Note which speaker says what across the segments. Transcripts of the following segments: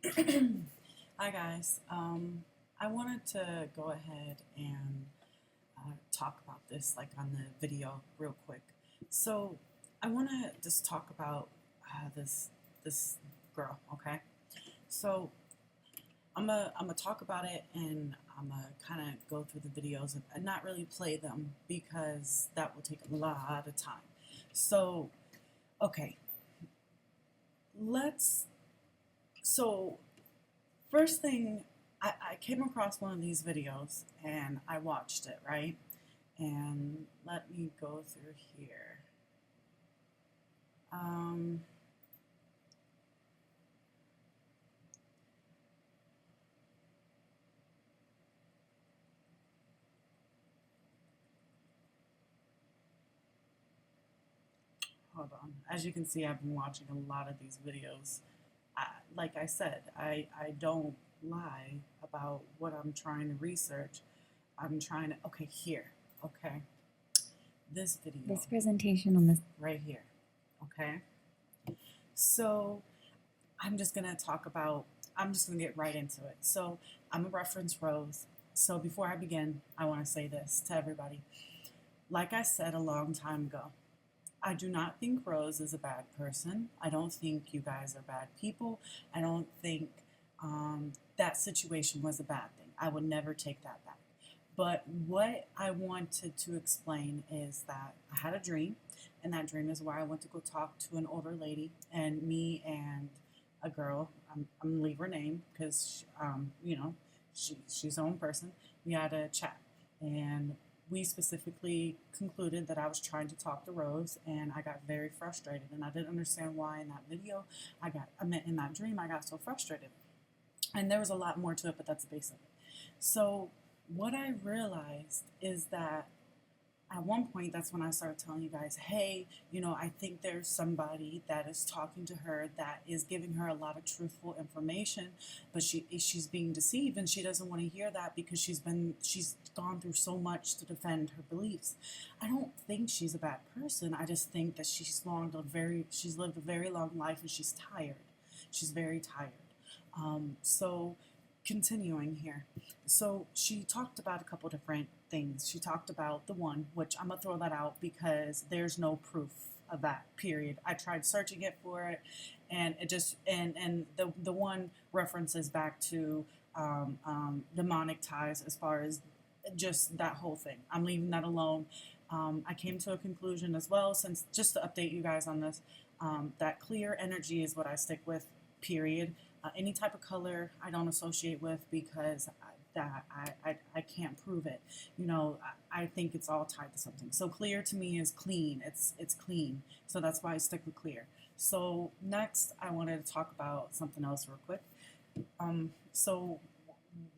Speaker 1: Hi guys. I wanted to go ahead and talk about this like on the video real quick. So I want to just talk about this girl. Okay. So I'm gonna talk about it and I'm gonna kind of go through the videos and not really play them because that will take a lot of time. So okay, let's. So first thing, I came across one of these videos and I watched it, right? And let me go through here. Um, Hold on. As you can see, I've been watching a lot of these videos. Like I said, I don't lie about what I'm trying to research. I'm trying to, okay, here, okay, this video
Speaker 2: This presentation on this.
Speaker 1: right here, okay? So I'm just gonna talk about, I'm just gonna get right into it. So I'm a reference Rose. So before I begin, I wanna say this to everybody. Like I said a long time ago, I do not think Rose is a bad person. I don't think you guys are bad people. I don't think that situation was a bad thing. I would never take that back. But what I wanted to explain is that I had a dream, and that dream is where I went to go talk to an older lady, and me and a girl, I'm gonna leave her name because, she's her own person. We had a chat, and we specifically concluded that I was trying to talk to Rose, and I got very frustrated, and I didn't understand why in that video I meant in that dream I got so frustrated, and there was a lot more to it, but that's the base of it. So what I realized is that at one point, that's when I started telling you guys, hey, I think there's somebody that is talking to her that is giving her a lot of truthful information, but she's being deceived, and she doesn't want to hear that because she's gone through so much to defend her beliefs. I don't think she's a bad person. I just think that she's lived a very long life, and she's tired. She's very tired. So continuing here. So she talked about a couple different things. She talked about the one, which I'm gonna throw that out because there's no proof of that. Period. I tried searching it for it, and it just and the one references back to demonic ties as far as just that whole thing. I'm leaving that alone. I came to a conclusion as well, since just to update you guys on this, that clear energy is what I stick with. Period. Any type of color I don't associate with because I can't prove it. I think it's all tied to something. So clear to me is clean. It's clean. So that's why I stick with clear. So next, I wanted to talk about something else real quick. So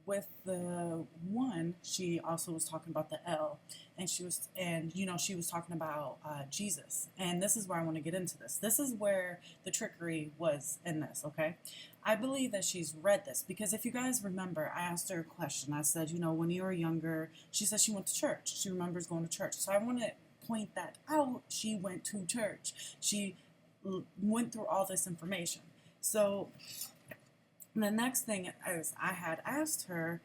Speaker 1: with the one, she also was talking about the L, and she was talking about Jesus, and this is where I want to get into this. This is where the trickery was in this. Okay, I believe that she's read this because if you guys remember, I asked her a question. I said, when you were younger, she said she went to church. She remembers going to church. So I want to point that out. She went to church. She went through all this information. So the next thing is I had asked her,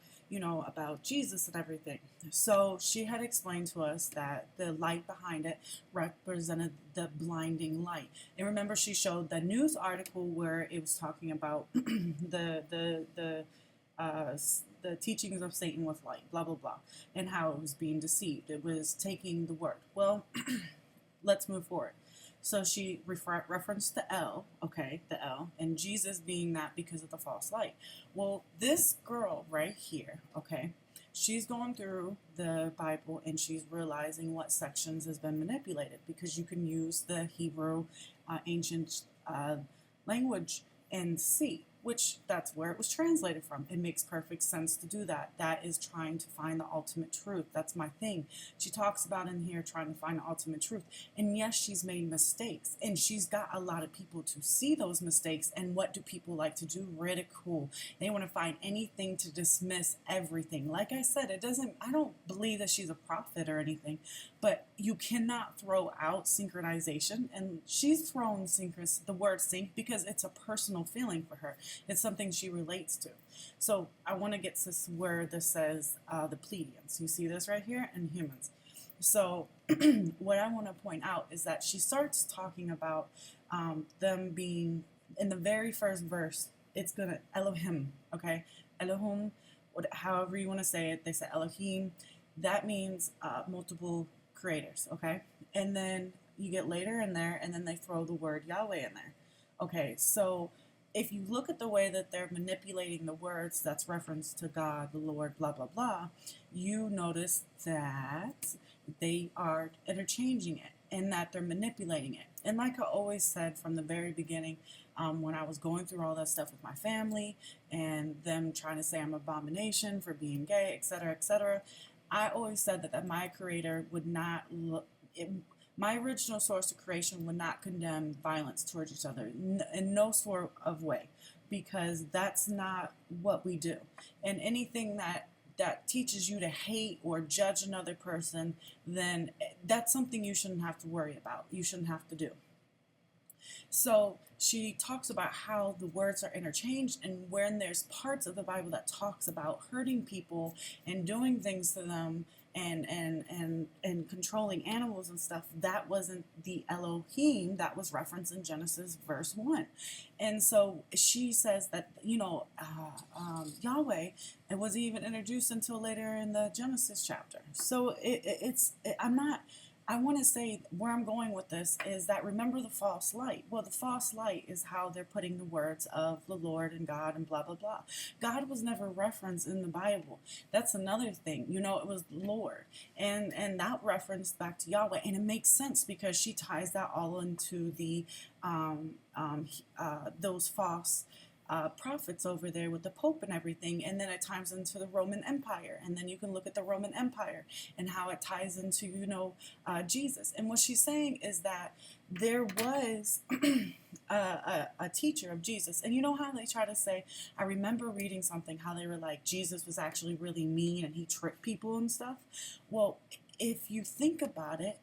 Speaker 1: about Jesus and everything. So she had explained to us that the light behind it represented the blinding light. And remember, she showed the news article where it was talking about uh, the teachings of Satan with light, blah blah blah, and how it was being deceived. It was taking the word. Well, let's move forward. So she referenced the L, okay, the L, and Jesus being that because of the false light. Well, this girl right here, okay, she's going through the Bible and she's realizing what sections has been manipulated because you can use the Hebrew ancient language and see which that's where it was translated from. It makes perfect sense to do that. That is trying to find the ultimate truth. That's my thing. She talks about in here trying to find the ultimate truth. And yes, she's made mistakes. And she's got a lot of people to see those mistakes. And what do people like to do? Ridicule. They want to find anything to dismiss everything. Like I said, I don't believe that she's a prophet or anything, but you cannot throw out synchronization. And she's thrown the word sync because it's a personal feeling for her. It's something she relates to. So I want to get to where this says the Pleiadians. You see this right here? And humans. So what I want to point out is that she starts talking about them being, in the very first verse, it's going to, Elohim, okay? Elohim, however you want to say it, they say Elohim. That means multiple creators, okay? And then you get later in there, and then they throw the word Yahweh in there. Okay, so if you look at the way that they're manipulating the words that's reference to God, the Lord, blah, blah, blah, you notice that they are interchanging it and that they're manipulating it. And like I always said from the very beginning, when I was going through all that stuff with my family and them trying to say I'm an abomination for being gay, etc., I always said that my creator would not look, my original source of creation would not condemn violence towards each other in no sort of way, because that's not what we do. And anything that teaches you to hate or judge another person, then that's something you shouldn't have to worry about. You shouldn't have to do. So she talks about how the words are interchanged, and when there's parts of the Bible that talks about hurting people and doing things to them and controlling animals and stuff, that wasn't the Elohim that was referenced in Genesis verse 1. And so she says that, Yahweh, it wasn't even introduced until later in the Genesis chapter. So I want to say where I'm going with this is that, remember the false light. Well, the false light is how they're putting the words of the Lord and God and blah, blah, blah. God was never referenced in the Bible. That's another thing. It was Lord. And that referenced back to Yahweh. And it makes sense because she ties that all into the those false prophets over there with the Pope and everything, and then it ties into the Roman Empire, and then you can look at the Roman Empire and how it ties into Jesus. And what she's saying is that there was a teacher of Jesus, and you know how they try to say, I remember reading something how they were like, Jesus was actually really mean and he tricked people and stuff. Well, if you think about it,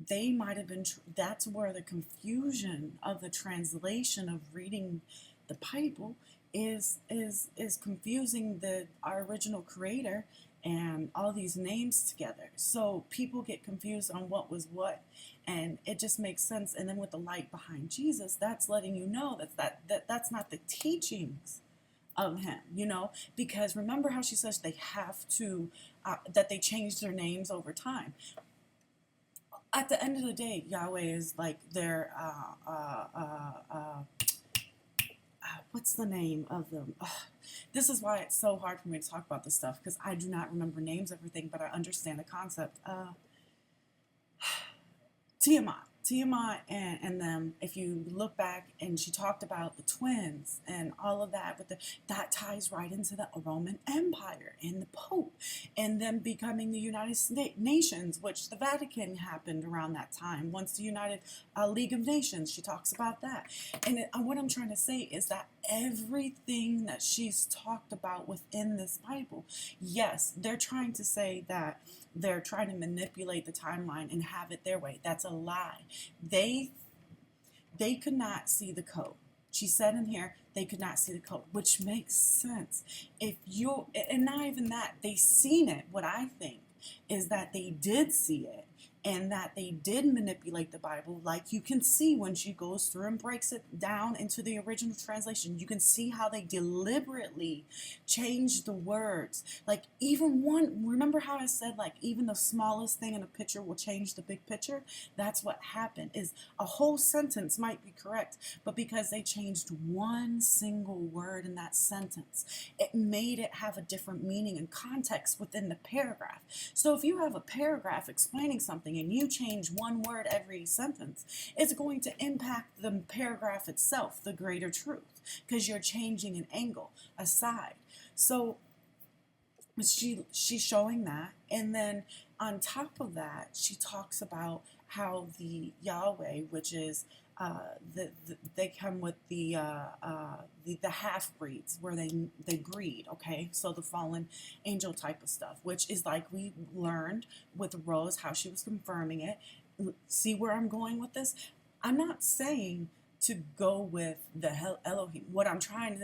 Speaker 1: they might have been that's where the confusion of the translation of reading the Bible is confusing our original creator and all these names together. So people get confused on what was what, and it just makes sense. And then with the light behind Jesus, that's letting you know that's not the teachings of him, because remember how she says they have to, that they change their names over time. At the end of the day, Yahweh is like their what's the name of them? This is why it's so hard for me to talk about this stuff, because I do not remember names of everything, but I understand the concept. Tiamat and them, if you look back, and she talked about the twins and all of that, that ties right into the Roman Empire and the Pope and them becoming the United Nations, which the Vatican happened around that time. Once the United League of Nations, she talks about that. And what I'm trying to say is that everything that she's talked about within this Bible, yes, they're trying to say that they're trying to manipulate the timeline and have it their way. That's a lie. They could not see the code. She said in here, they could not see the code, which makes sense. And not even that, they seen it. What I think is that they did see it, and that they did manipulate the Bible, like you can see when she goes through and breaks it down into the original translation. You can see how they deliberately changed the words. Like remember how I said, like, even the smallest thing in a picture will change the big picture? That's what happened, is a whole sentence might be correct, but because they changed one single word in that sentence, it made it have a different meaning and context within the paragraph. So if you have a paragraph explaining something and you change one word every sentence, it's going to impact the paragraph itself, the greater truth, because you're changing an angle, a side. So she's showing that, and then on top of that, she talks about how the Yahweh, which is they come with the half breeds, where they breed, okay? So the fallen angel type of stuff, which is like we learned with Rose, how she was confirming it. See where I'm going with this? I'm not saying to go with the Elohim. What I'm trying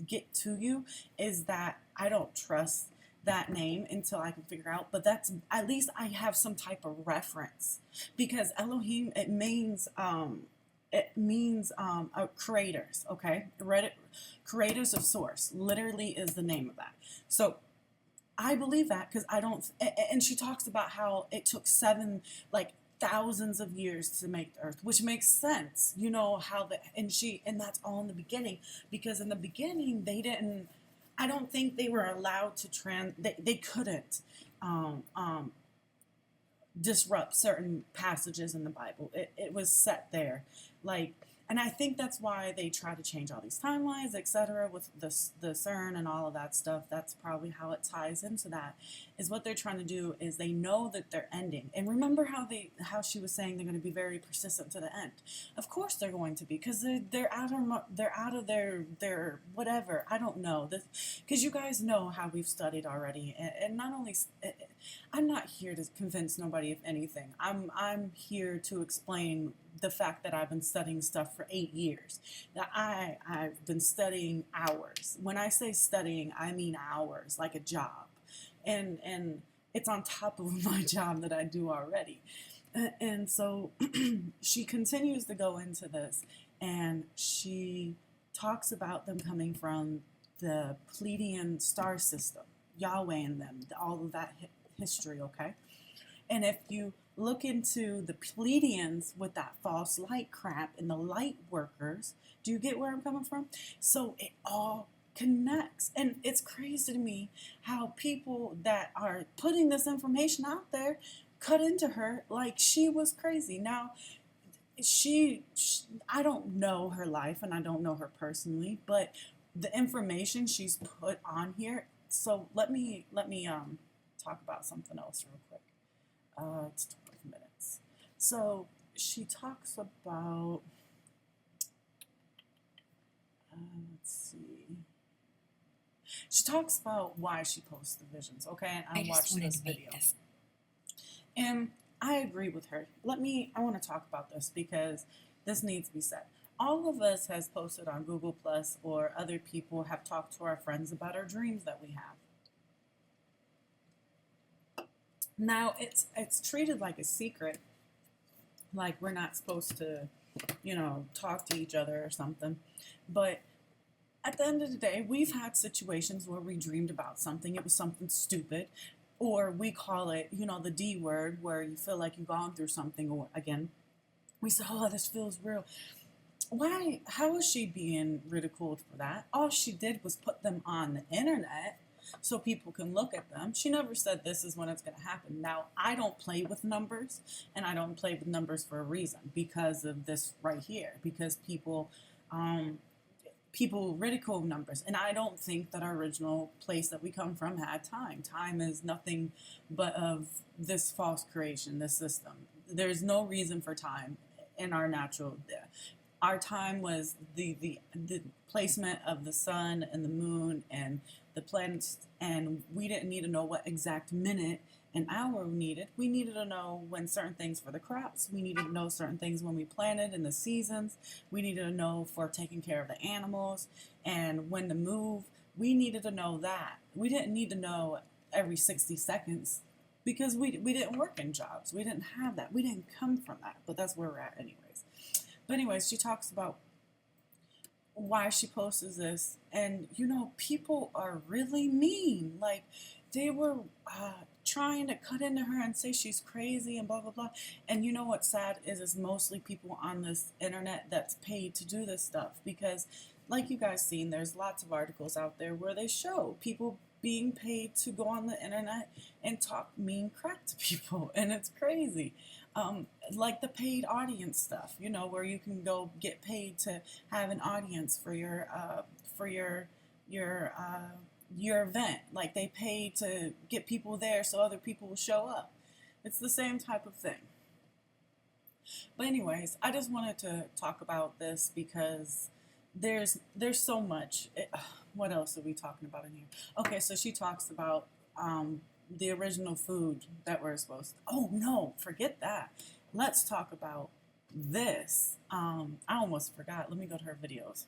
Speaker 1: get to you is that I don't trust that name until I can figure out, but that's at least I have some type of reference, because Elohim, creators, okay? Reddit, creators of source literally is the name of that. So I believe that because I don't, and she talks about how it took like thousands of years to make the earth, which makes sense. You know how and that's all in the beginning, because in the beginning they didn't, I don't think they were allowed to they couldn't um, um, disrupt certain passages in the Bible. It was set there. Like, and I think that's why they try to change all these timelines, etc., with the CERN and all of that stuff. That's probably how it ties into that. Is what they're trying to do is they know that they're ending. And remember how she was saying they're going to be very persistent to the end. Of course they're going to be, because they're out of their whatever. I don't know, because you guys know how we've studied already, and not only. I'm not here to convince nobody of anything. I'm here to explain the fact that I've been studying stuff for 8 years. That I've been studying hours. When I say studying, I mean hours, like a job. And it's on top of my job that I do already. And so she continues to go into this, and she talks about them coming from the Pleiadian star system, Yahweh and them, all of that history, okay? And if you look into the Pleiadians with that false light crap and the light workers, do you get where I'm coming from? So it all connects. And it's crazy to me how people that are putting this information out there cut into her like she was crazy. Now, I don't know her life and I don't know her personally, but the information she's put on here. So let me talk about something else real quick. It's 12 minutes. So she talks about, let's see. She talks about why she posts the visions, okay? And I watched this video. And I agree with her. I want to talk about this because this needs to be said. All of us has posted on Google Plus, or other people have talked to our friends about our dreams that we have. Now, it's treated like a secret, like we're not supposed to, talk to each other or something. But at the end of the day, we've had situations where we dreamed about something. It was something stupid, or we call it, the D word, where you feel like you've gone through something, or again, we say, oh, this feels real. Why? How is she being ridiculed for that? All she did was put them on the internet so people can look at them. She never said this is when it's going to happen. Now, I don't play with numbers, and I don't play with numbers for a reason, because of this right here, because people ridicule numbers, and I don't think that our original place that we come from had time. Time is nothing but of this false creation, this system. There's no reason for time in our natural. Our time was the placement of the sun and the moon and the planets, and we didn't need to know what exact minute and hour we needed. We needed to know when certain things for the crops. We needed to know certain things when we planted in the seasons. We needed to know for taking care of the animals and when to move. We needed to know that. We didn't need to know every 60 seconds because we didn't work in jobs. We didn't have that. We didn't come from that, but that's where we're at anyways. But anyways, she talks about why she posts this, and people are really mean. Like, they were trying to cut into her and say she's crazy and blah blah blah. And what's sad is mostly people on this internet that's paid to do this stuff, because like you guys seen, there's lots of articles out there where they show people being paid to go on the internet and talk mean crap to people, and it's crazy. Like the paid audience stuff, where you can go get paid to have an audience for your event. Like, they pay to get people there so other people will show up. It's the same type of thing. But anyways, I just wanted to talk about this because there's so much. What else are we talking about in here? Okay, so she talks about the original food that we're supposed to. Oh no, forget that. Let's talk about this. I almost forgot. Let me go to her videos.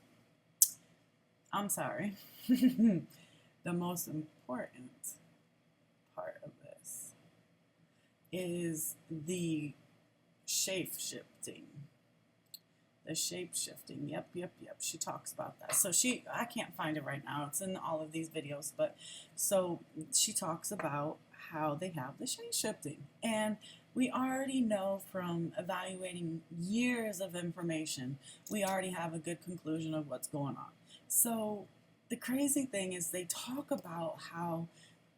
Speaker 1: I'm sorry. The most important part of this is the shape shifting. The shape shifting. Yep, yep, yep. She talks about that. So I can't find it right now. It's in all of these videos, but so she talks about how they have the shape shifting. And we already know from evaluating years of information, we already have a good conclusion of what's going on. So the crazy thing is they talk about how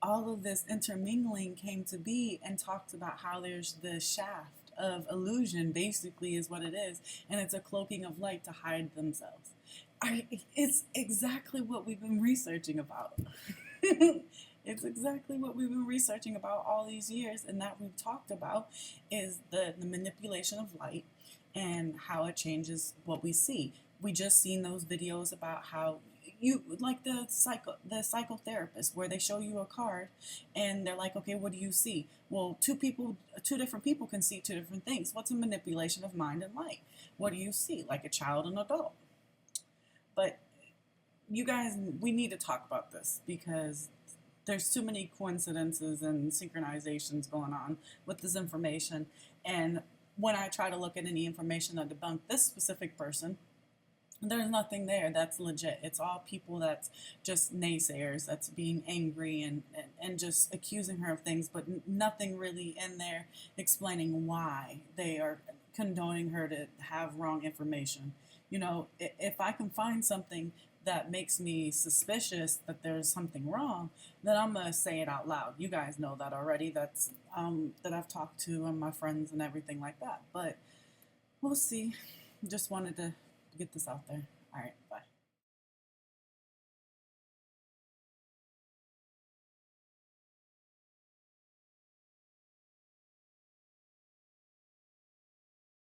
Speaker 1: all of this intermingling came to be and talked about how there's the shaft of illusion, basically, is what it is, and it's a cloaking of light to hide themselves. It's exactly what we've been researching about. It's exactly what we've been researching about all these years, and that we've talked about is the manipulation of light and how it changes what we see. We just seen those videos about how you like the psychotherapist where they show you a card and they're like, okay, what do you see? Well, two different people can see two different things. What's a manipulation of mind and light? What do you see? Like a child and adult. But you guys, we need to talk about this because there's too many coincidences and synchronizations going on with this information. And when I try to look at any information that debunk this specific person, there's nothing there that's legit. It's all people that's just naysayers, that's being angry and just accusing her of things, but nothing really in there explaining why they are condoning her to have wrong information. You know, if I can find something that makes me suspicious that there's something wrong, then I'm gonna say it out loud. You guys know that already. That's that I've talked to and my friends and everything like that. But we'll see. Just wanted to get this out there. All right, bye.